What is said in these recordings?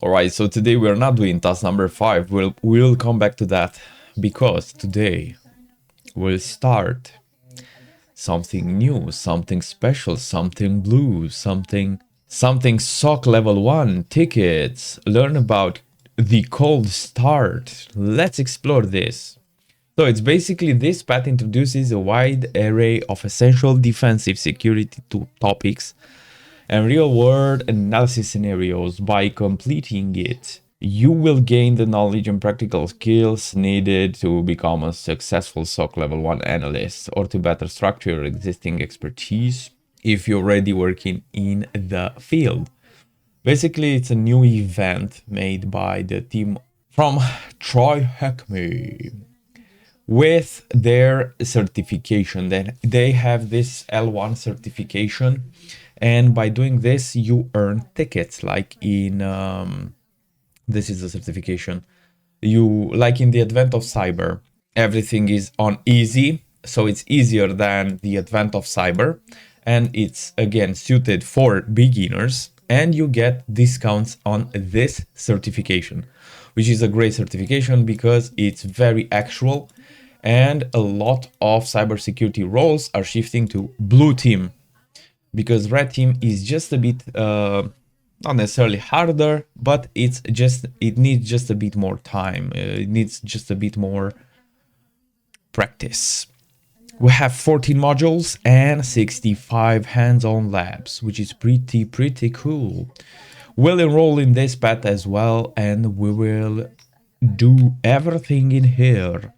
All right, so today we're not doing task number 5. We'll come back to that because today we'll start something new, something special, something blue, something SOC level 1 tickets. Learn about the cold start. Let's explore this. So it's basically this path introduces a wide array of essential defensive security topics and real-world analysis scenarios. By completing it, you will gain the knowledge and practical skills needed to become a successful SOC Level 1 analyst or to better structure your existing expertise if you're already working in the field. Basically, it's a new event made by the team from TryHackMe with their certification. Then they have this L1 certification, and by doing this you earn tickets like in this is the certification. You like in the advent of cyber, everything is on easy, so it's easier than the advent of cyber, and it's again suited for beginners, and you get discounts on this certification, which is a great certification because it's very actual. And a lot of cybersecurity roles are shifting to blue team because red team is just a bit not necessarily harder, but it needs just a bit more time. It needs just a bit more practice. We have 14 modules and 65 hands-on labs, which is pretty cool. We'll enroll in this path as well, and we will do everything in here.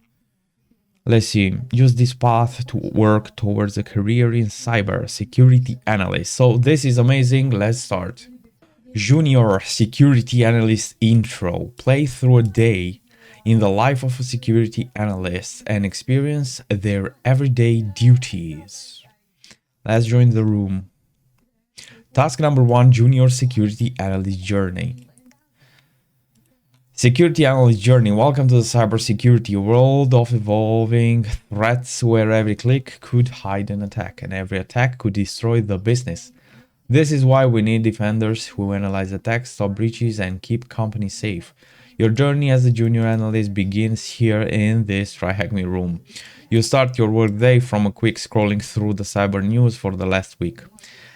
Let's see, use this path to work towards a career in cyber security analyst. So this is amazing. Let's start. Junior security analyst intro. Play through a day in the life of a security analyst and experience their everyday duties. Let's join the room. Task number 1, junior security analyst journey. Security Analyst Journey. Welcome to the cybersecurity world of evolving threats where every click could hide an attack and every attack could destroy the business. This is why we need defenders who analyze attacks, stop breaches, and keep companies safe. Your journey as a junior analyst begins here in this TryHackMe room. You start your workday from a quick scrolling through the cyber news for the last week.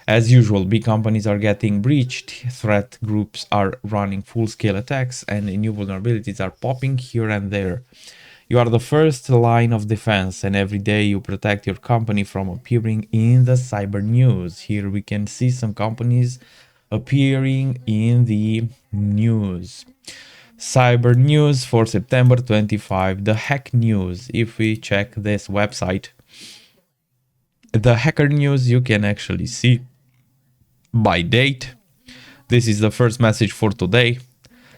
As usual, big companies are getting breached, threat groups are running full-scale attacks, and new vulnerabilities are popping here and there. You are the first line of defense, and every day you protect your company from appearing in the cyber news. Here we can see some companies appearing in the news. Cyber news for September 25, the hack news. If we check this website, the hacker news, you can actually see by date. This is the first message for today.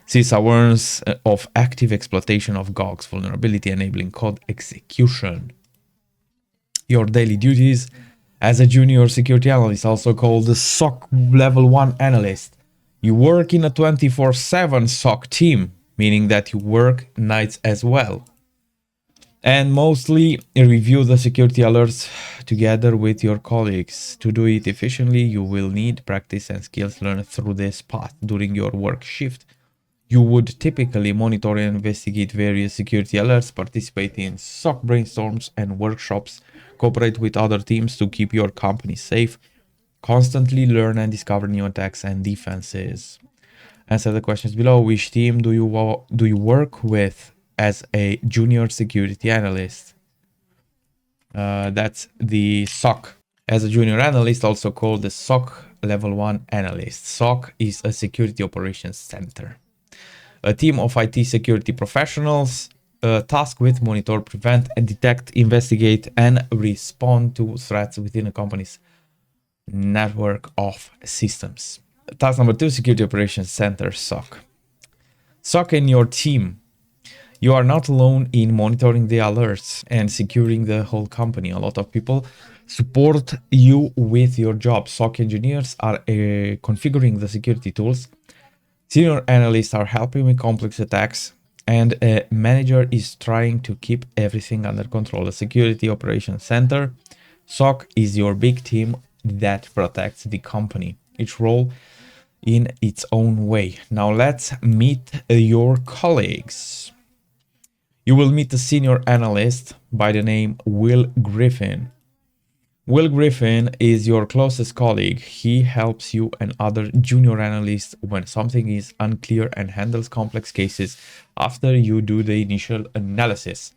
CISA warns of active exploitation of GOG's vulnerability enabling code execution. Your daily duties as a junior security analyst, also called the SOC Level 1 analyst. You work in a 24/7 SOC team, meaning that you work nights as well. And mostly review the security alerts together with your colleagues. To do it efficiently, you will need practice and skills learned through this path. During your work shift, you would typically monitor and investigate various security alerts, participate in SOC brainstorms and workshops, cooperate with other teams to keep your company safe, constantly learn and discover new attacks and defenses. Answer the questions below. Which team do you work with as a junior security analyst? That's the SOC. As a junior analyst, also called the SOC Level 1 analyst. SOC is a security operations center. A team of IT security professionals tasked with monitor, prevent, and detect, investigate, and respond to threats within a company's network of systems. Task number 2, security operations center, SOC. SOC and your team. You are not alone in monitoring the alerts and securing the whole company. A lot of people support you with your job. SOC engineers are configuring the security tools. Senior analysts are helping with complex attacks, and a manager is trying to keep everything under control. A security operations center, SOC, is your big team that protects the company. Each role in its own way. Now let's meet your colleagues. You will meet a senior analyst by the name Will Griffin. Will Griffin is your closest colleague. He helps you and other junior analysts when something is unclear and handles complex cases after you do the initial analysis.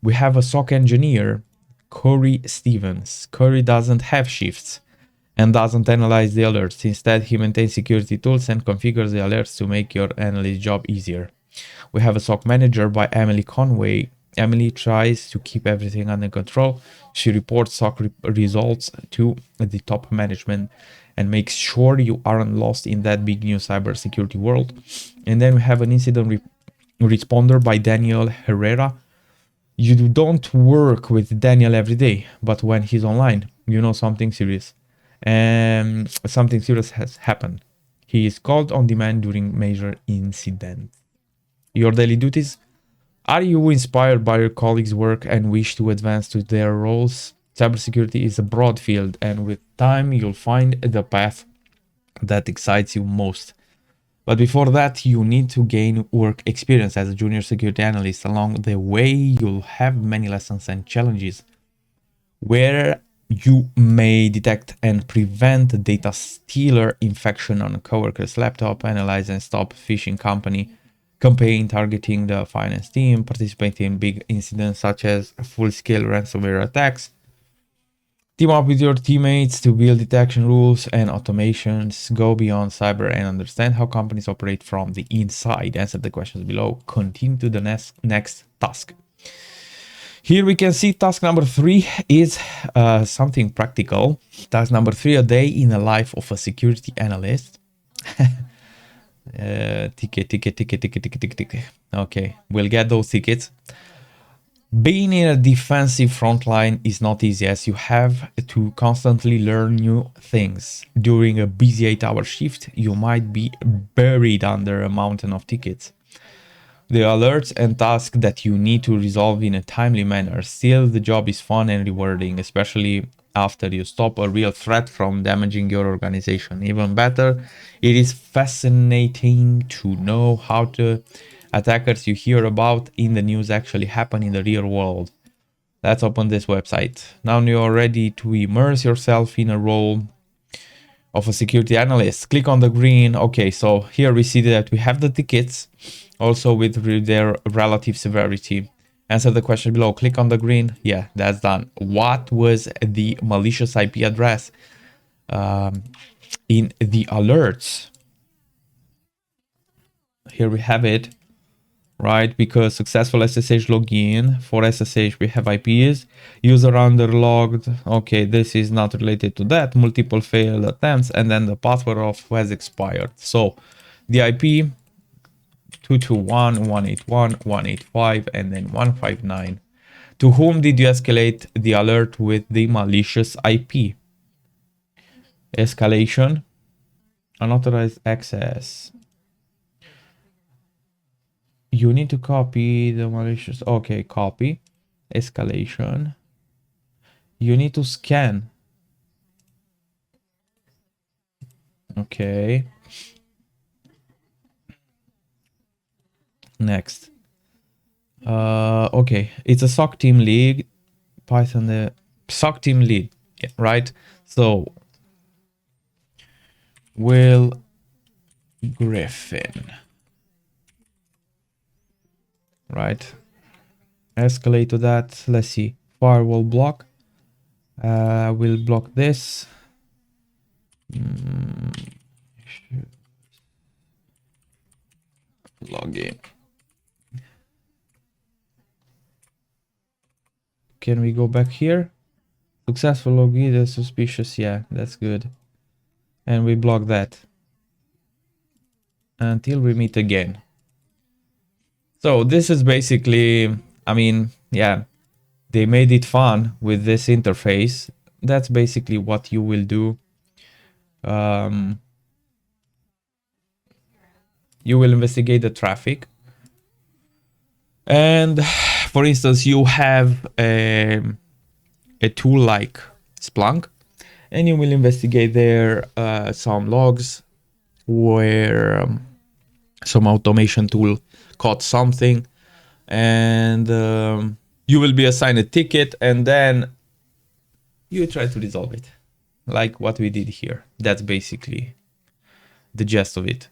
We have a SOC engineer, Corey Stevens. Corey doesn't have shifts and doesn't analyze the alerts. Instead, he maintains security tools and configures the alerts to make your analyst job easier. We have a SOC manager by Emily Conway. Emily tries to keep everything under control. She reports SOC results to the top management and makes sure you aren't lost in that big new cybersecurity world. And then we have an incident responder by Daniel Herrera. You don't work with Daniel every day, but when he's online, you know something serious. And something serious has happened. He is called on demand during major incidents. Your daily duties: are you inspired by your colleagues' work and wish to advance to their roles? Cybersecurity is a broad field, and with time you'll find the path that excites you most. But before that, you need to gain work experience as a junior security analyst. Along the way, you'll have many lessons and challenges where you may detect and prevent data stealer infection on a coworker's laptop, analyze and stop phishing campaign targeting the finance team, participate in big incidents such as full-scale ransomware attacks, team up with your teammates to build detection rules and automations, go beyond cyber and understand how companies operate from the inside. Answer the questions below. Continue to the next task. Here we can see task number 3 is something practical. Task number 3, a day in the life of a security analyst. Ticket. Okay, we'll get those tickets. Being in a defensive frontline is not easy, as you have to constantly learn new things. During a busy 8-hour shift, you might be buried under a mountain of tickets. The alerts and tasks that you need to resolve in a timely manner. Still, the job is fun and rewarding, especially after you stop a real threat from damaging your organization. Even better, it is fascinating to know how the attackers you hear about in the news actually happen in the real world. Let's open this website. Now you are ready to immerse yourself in a role of a security analyst. Click on the green. Okay, so here we see that we have the tickets, also with their relative severity. Answer the question below. Click on the green. Yeah, that's done. What was the malicious IP address in the alerts? Here we have it, right? Because successful SSH login. For SSH, we have IPs. User underlogged. Okay, this is not related to that. Multiple failed attempts. And then the password of has expired. So the IP 221.181.185 and then 159. To whom did you escalate the alert with the malicious IP? Escalation. Unauthorized access. You need to copy the malicious. Okay, copy. Escalation. You need to scan. Okay. Next. Okay, it's a SOC team lead. Python, the SOC team lead, yeah, right? So, Will Griffin, right? Escalate to that. Let's see. Firewall block. We'll block this. Login. Can we go back here? Successful login, that's suspicious. Yeah, that's good. And we block that until we meet again. So this is basically, I mean, yeah, they made it fun with this interface. That's basically what you will do. You will investigate the traffic. And for instance, you have a tool like Splunk, and you will investigate there some logs where some automation tool caught something, and you will be assigned a ticket, and then you try to resolve it, like what we did here. That's basically the gist of it.